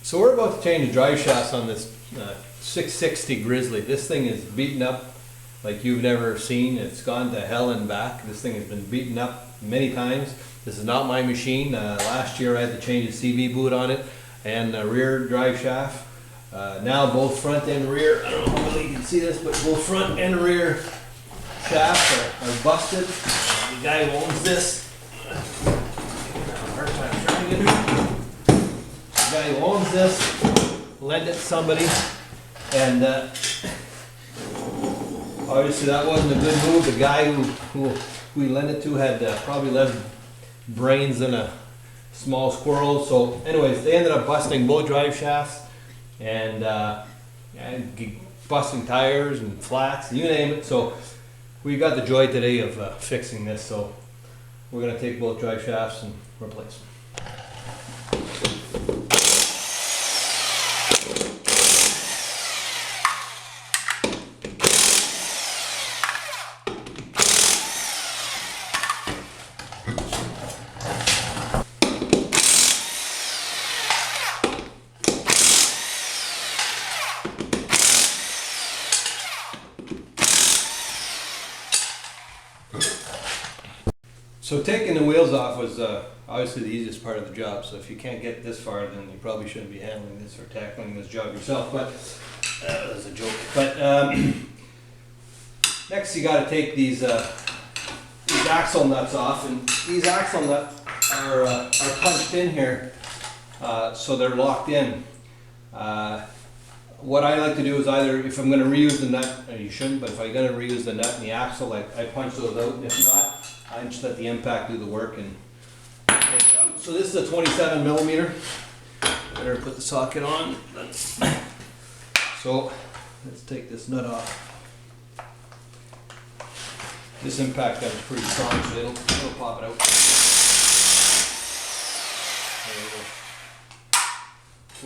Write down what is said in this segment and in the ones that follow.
So we're about to change the drive shafts on this 660 Grizzly. This thing is beaten up like you've never seen. It's gone to hell and back. This thing has been beaten up many times. This is not my machine. Last year I had to change the CV boot on it and the rear drive shaft. Now both front and rear, I don't know how well you can see this, but both front and rear shafts are busted. The guy who owns this, hard time trying to get it. The guy who owns this lent it to somebody, and obviously that wasn't a good move. The guy who we lent it to had probably less brains than a small squirrel. So anyways, they ended up busting both drive shafts and busting tires and flats, you name it. So we got the joy today of fixing this. So we're going to take both drive shafts and replace them. So taking the wheels off was obviously the easiest part of the job. So if you can't get this far, then you probably shouldn't be handling this or tackling this job yourself. But that was a joke. But next you got to take these axle nuts off, and these axle nuts are punched in here, so they're locked in. What I like to do is either, if I'm going to reuse the nut, and you shouldn't, but if I'm going to reuse the nut and the axle, I punch those out. If not, I just let the impact do the work. And so this is a 27 millimeter. Better put the socket on. So let's take this nut off. This impact gun is pretty strong, so it'll pop it out. There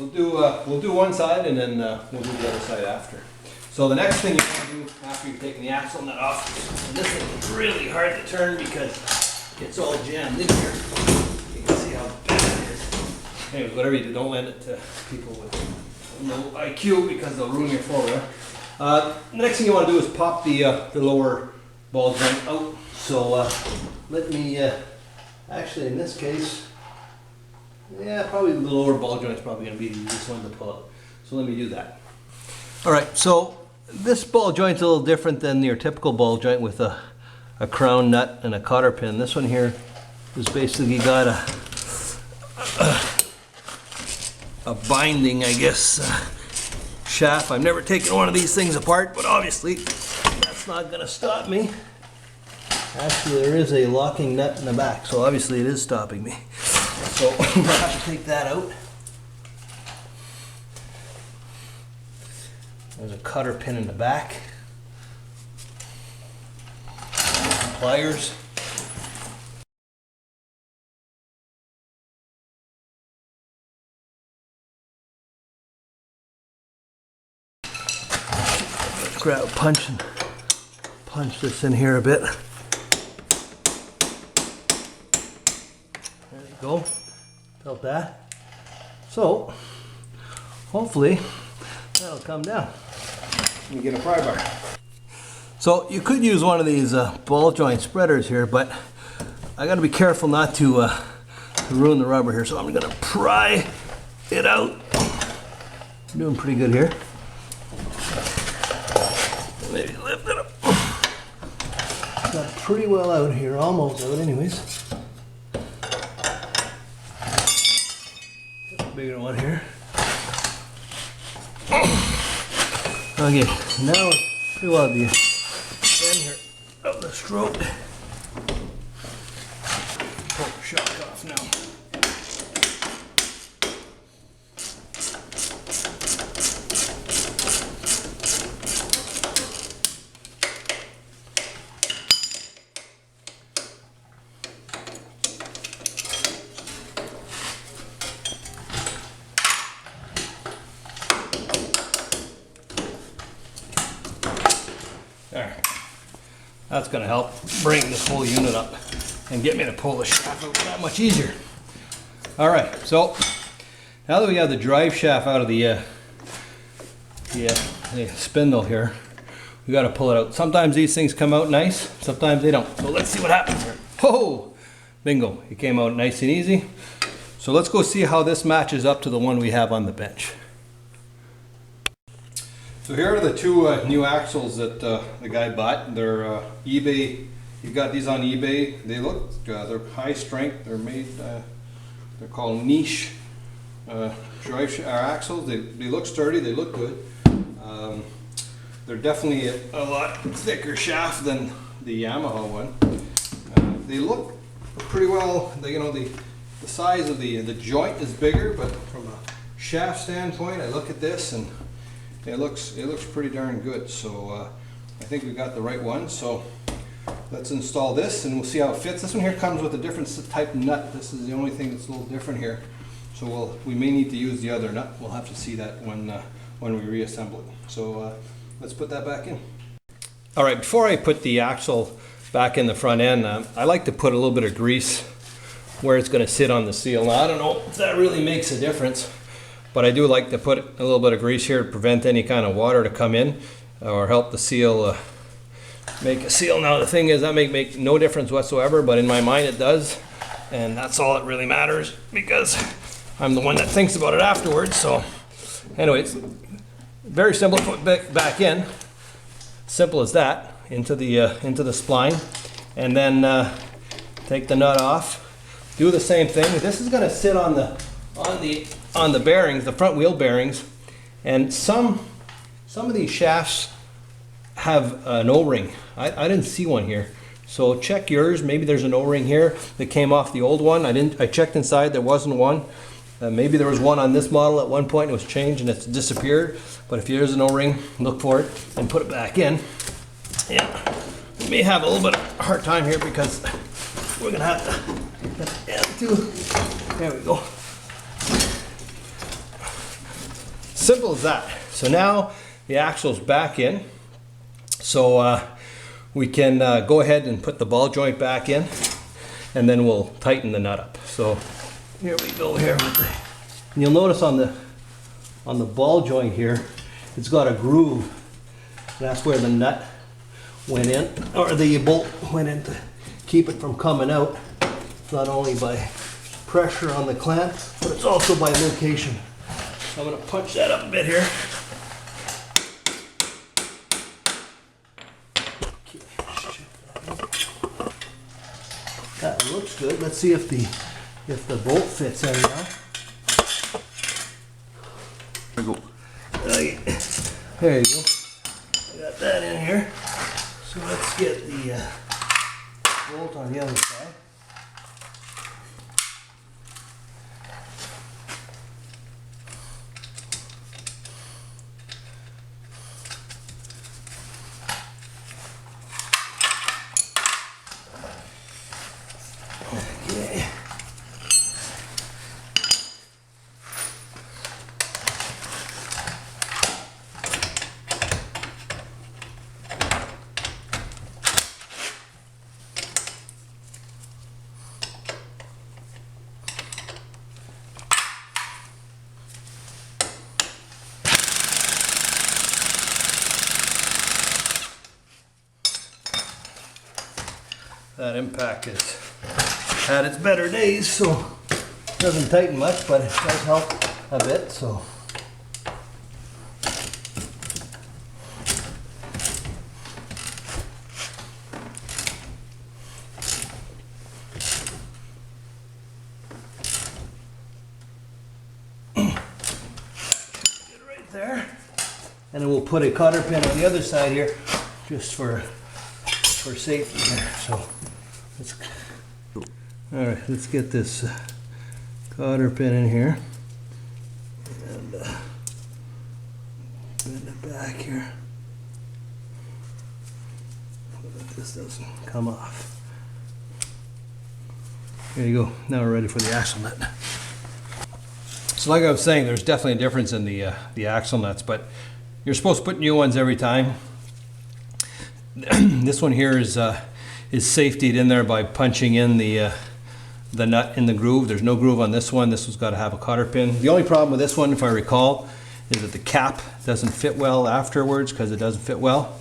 we go. We'll do one side, and then we'll do the other side after. So the next thing you want to do after you've taken the axle nut off, and this thing is really hard to turn because it's all jammed in here. You can see how bad it is. Anyways, whatever you do, don't lend it to people with low IQ because they'll ruin your four-wheeler. The next thing you want to do is pop the lower ball joint out. So let me, actually in this case, yeah, probably the lower ball joint is probably going to be the easiest one to pull out. So let me do that. All right, so this ball joint's a little different than your typical ball joint with a crown nut and a cotter pin. This one here is basically got a binding, I guess, shaft. I've never taken one of these things apart, but obviously that's not going to stop me. Actually, there is a locking nut in the back, so obviously it is stopping me. So I'm going to have to take that out. There's a cotter pin in the back. Pliers. Let's grab a punch and punch this in here a bit. There you go. Felt that? So, hopefully that'll come down. Let me get a pry bar. So you could use one of these ball joint spreaders here, but I got to be careful not to ruin the rubber here. So I'm going to pry it out. I'm doing pretty good here. Maybe lift it up. Got pretty well out here, almost out anyways. Bigger one here. Okay, now it's pretty well at the end here of the stroke. Pull the shock off now. There. That's going to help bring this whole unit up and get me to pull the shaft out that much easier. All right, so Now that we have the drive shaft out of the spindle here, we got to pull it out. Sometimes these things come out nice, sometimes they don't. So let's see what happens here. Oh, bingo, it came out nice and easy. So let's go see how this matches up to the one we have on the bench. So here are the two new axles that the guy bought. They're eBay. You got these on eBay. They look, they're high strength. They're made, they're called niche drive axles. They look sturdy. They look good. They're definitely a lot thicker shaft than the Yamaha one. They look pretty well. The size of the joint is bigger, but from a shaft standpoint, I look at this and it looks pretty darn good. So I think we got the right one. So let's install this and we'll see how it fits. This one here comes with a different type nut. This is the only thing that's a little different here. So we may need to use the other nut. We'll have to see that when we reassemble it. So let's put that back in. All right, before I put the axle back in the front end, I like to put a little bit of grease where it's going to sit on the seal. Now I don't know if that really makes a difference, but I do like to put a little bit of grease here to prevent any kind of water to come in or help the seal make a seal. Now the thing is, that may make no difference whatsoever, but in my mind it does, and that's all that really matters because I'm the one that thinks about it afterwards. So anyways, very simple. Put back in, simple as that, into the spline, and then take the nut off. Do the same thing. This is going to sit on the bearings, the front wheel bearings, and some of these shafts have an O-ring. I didn't see one here, so check yours. Maybe there's an O-ring here that came off the old one. I checked inside, there wasn't one. Maybe there was one on this model at one point. It was changed and it's disappeared. But if there's an O-ring, look for it and put it back in. Yeah, we may have a little bit of a hard time here because we're gonna have to. There we go. Simple as that. So now the axle's back in. So we can go ahead and put the ball joint back in, and then we'll tighten the nut up. So here we go here with the, and you'll notice on the ball joint here, it's got a groove. That's where the nut went in, or the bolt went in to keep it from coming out. Not only by pressure on the clamp, but it's also by location. So I'm going to punch that up a bit here. That looks good. Let's see if the bolt fits in now. There you go. There you go. I got that in here. So let's get the bolt on the other side. Okay. That impact has had its better days, so it doesn't tighten much, but it does help a bit. So get it right there, and then we'll put a cotter pin on the other side here, just for safety there. So all right, let's get this cotter pin in here and bend it back here so that this doesn't come off. There you go. Now we're ready for the axle nut. So like I was saying, there's definitely a difference in the axle nuts, but you're supposed to put new ones every time. This one here is safetied in there by punching in the the nut in the groove. There's no groove on this one. This one's got to have a cotter pin. The only problem with this one, if I recall, is that the cap doesn't fit well afterwards because it doesn't fit well.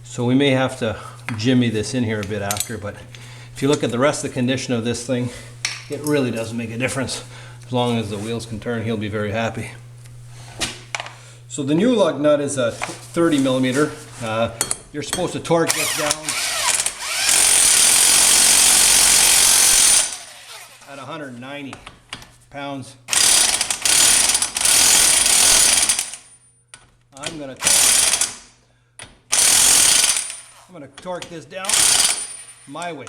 So we may have to jimmy this in here a bit after, but if you look at the rest of the condition of this thing, it really doesn't make a difference. As long as the wheels can turn, he'll be very happy. So the new lug nut is a 30 millimeter. You're supposed to torque this down at 190 pounds. I'm gonna torque this down my way.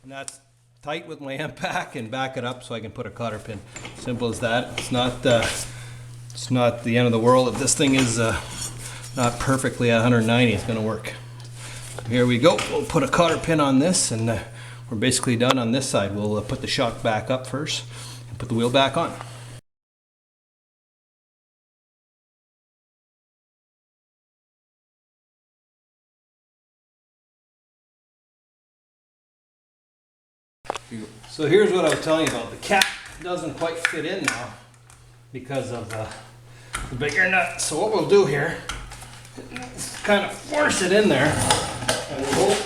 And that's tight with my impact and back it up so I can put a cotter pin. Simple as that. It's not the end of the world. If this thing is not perfectly at 190, it's going to work. Here we go. We'll put a cotter pin on this, and we're basically done on this side. We'll put the shock back up first and put the wheel back on. So here's what I was telling you about. The cap doesn't quite fit in now because of the bigger nut. So what we'll do here is kind of force it in there, and we'll hope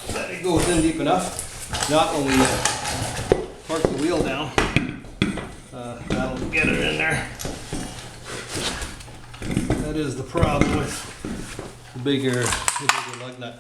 that it goes in deep enough. Not when we torque the wheel down, that'll get it in there. That is the problem with the bigger lug nut.